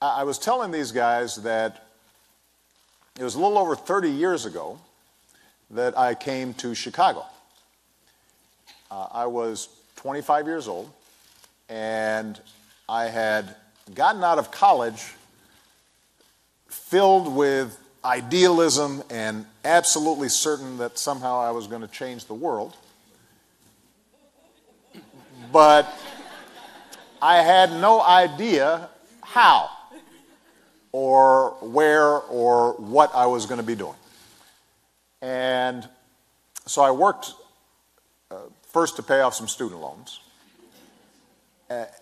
I was telling these guys that it was a little over 30 years ago that I came to Chicago. I was 25 years old, and I had gotten out of college filled with idealism and absolutely certain that somehow I was going to change the world. But I had no idea how or where or what I was going to be doing. And so I worked first to pay off some student loans.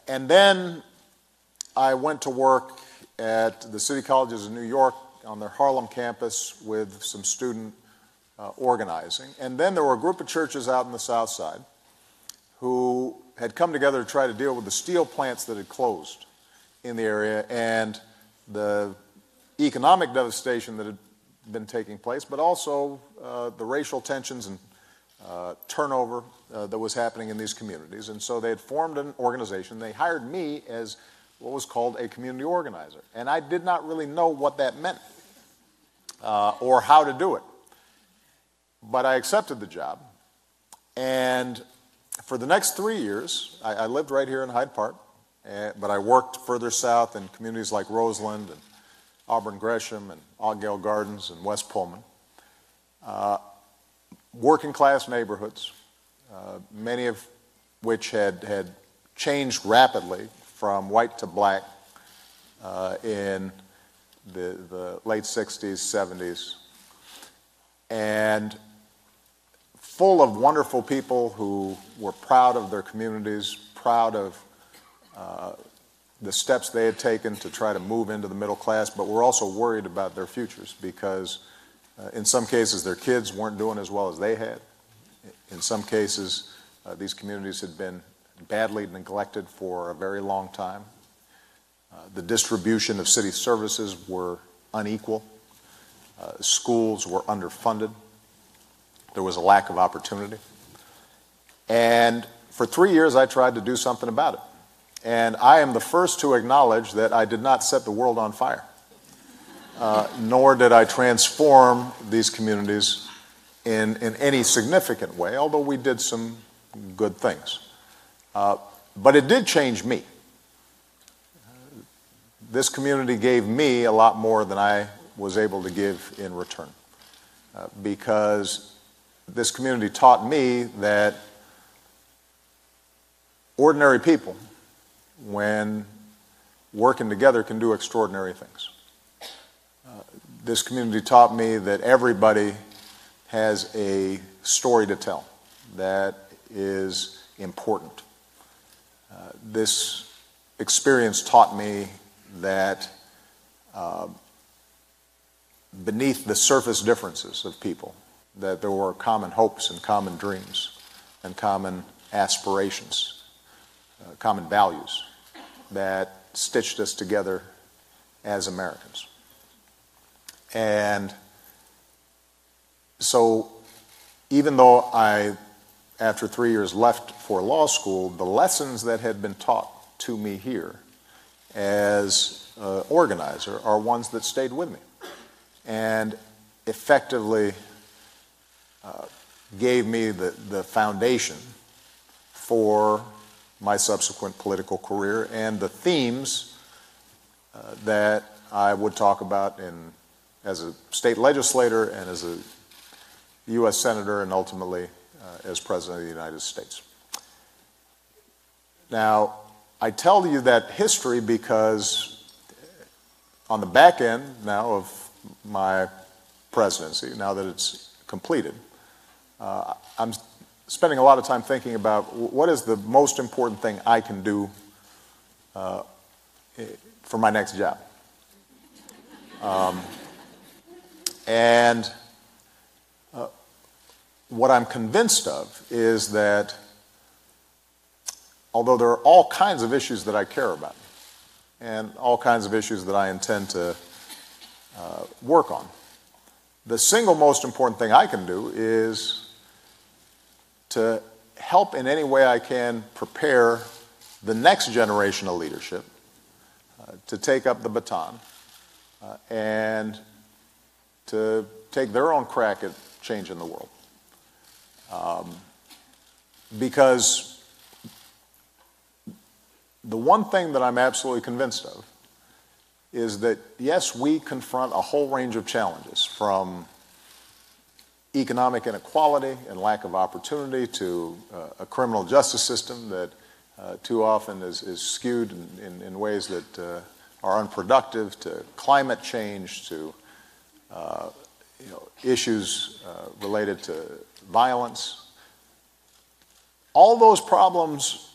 And then I went to work at the City Colleges of New York on their Harlem campus with some student organizing. And then there were a group of churches out in the South Side who had come together to try to deal with the steel plants that had closed in the area and the economic devastation that had been taking place, but also the racial tensions and turnover that was happening in these communities. And so they had formed an organization. They hired me as what was called a community organizer. And I did not really know what that meant or how to do it. But I accepted the job. And for the next 3 years, I lived right here in Hyde Park, but I worked further south in communities like Roseland and Auburn Gresham and Oakdale Gardens and West Pullman. Working class neighborhoods, many of which had changed rapidly from white to black in the late 60s, 70s, and full of wonderful people who were proud of their communities, proud of the steps they had taken to try to move into the middle class, but were also worried about their futures because in some cases their kids weren't doing as well as they had. In some cases, these communities had been badly neglected for a very long time. The distribution of city services were unequal. Schools were underfunded. There was a lack of opportunity. And for 3 years, I tried to do something about it. And I am the first to acknowledge that I did not set the world on fire, nor did I transform these communities in any significant way, although we did some good things. But it did change me. This community gave me a lot more than I was able to give in return, because this community taught me that ordinary people, when working together, can do extraordinary things. This community taught me that everybody has a story to tell that is important. This experience taught me that beneath the surface differences of people, that there were common hopes and common dreams and common aspirations, common values that stitched us together as Americans. And so even though I, after 3 years, left for law school, the lessons that had been taught to me here as an organizer are ones that stayed with me and effectively gave me the foundation for my subsequent political career and the themes that I would talk about as a state legislator and as a U.S. Senator and ultimately as President of the United States. Now, I tell you that history because on the back end now of my presidency, now that it's completed, I'm spending a lot of time thinking about what is the most important thing I can do for my next job. And what I'm convinced of is that although there are all kinds of issues that I care about and all kinds of issues that I intend to work on, the single most important thing I can do is to help in any way I can prepare the next generation of leadership to take up the baton and to take their own crack at changing the world. Because the one thing that I'm absolutely convinced of is that, yes, we confront a whole range of challenges, from economic inequality and lack of opportunity to a criminal justice system that too often is skewed in ways that are unproductive, to climate change, to issues related to violence. All those problems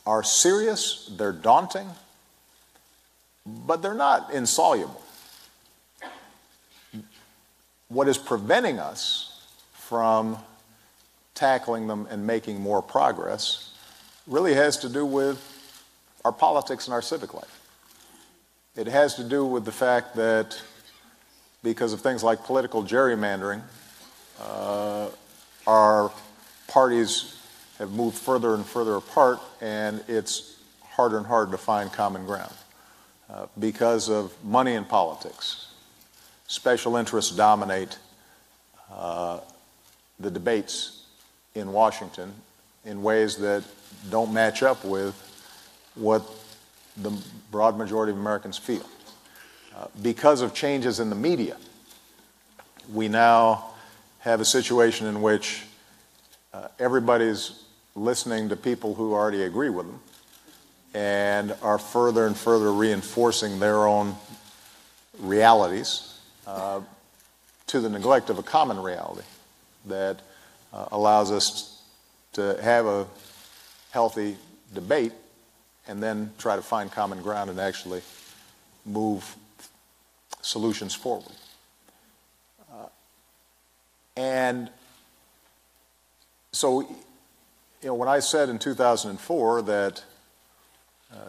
are serious, they're daunting, but they're not insoluble. What is preventing us from tackling them and making more progress really has to do with our politics and our civic life. It has to do with the fact that because of things like political gerrymandering, our parties have moved further and further apart, and it's harder and harder to find common ground. Because of money in politics, special interests dominate the debates in Washington in ways that don't match up with what the broad majority of Americans feel. Because of changes in the media, we now have a situation in which everybody's listening to people who already agree with them and are further and further reinforcing their own realities to the neglect of a common reality that allows us to have a healthy debate and then try to find common ground and actually move solutions forward. And so, when I said in 2004 that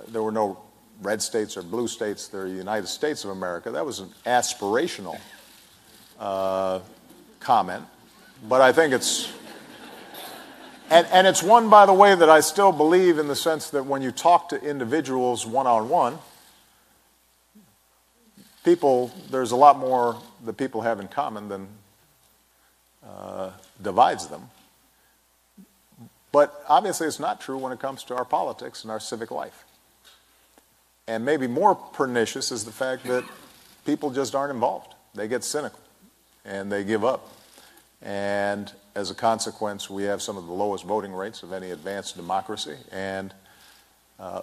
there were no red states or blue states, they're the United States of America, that was an aspirational comment, but I think it's, and it's one, by the way, that I still believe, in the sense that when you talk to individuals one-on-one, there's a lot more that people have in common than divides them. But obviously it's not true when it comes to our politics and our civic life. And maybe more pernicious is the fact that people just aren't involved. They get cynical and they give up. And as a consequence, we have some of the lowest voting rates of any advanced democracy, and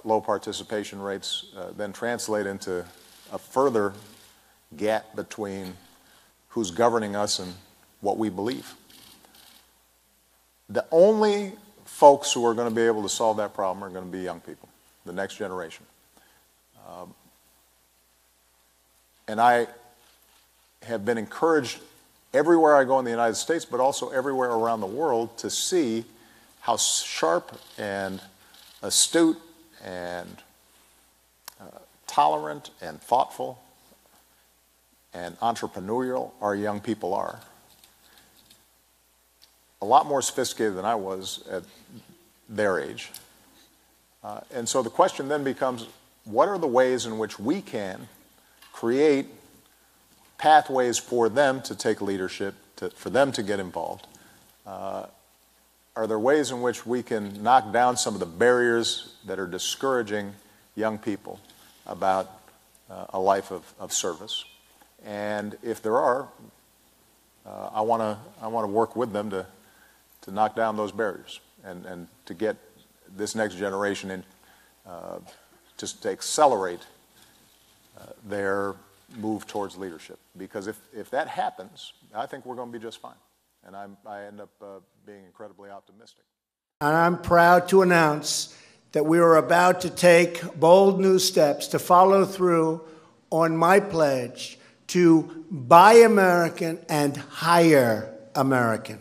low participation rates then translate into a further gap between who's governing us and what we believe. The only folks who are going to be able to solve that problem are going to be young people, the next generation. And I have been encouraged everywhere I go in the United States, but also everywhere around the world, to see how sharp and astute and tolerant and thoughtful and entrepreneurial our young people are. A lot more sophisticated than I was at their age. And so the question then becomes, what are the ways in which we can create pathways for them to take leadership, for them to get involved? Are there ways in which we can knock down some of the barriers that are discouraging young people about a life of service? And if there are, I want to work with them to knock down those barriers and to get this next generation in, just to accelerate their move towards leadership. Because if that happens, I think we're going to be just fine. And I end up being incredibly optimistic. And I'm proud to announce that we are about to take bold new steps to follow through on my pledge to buy American and hire American.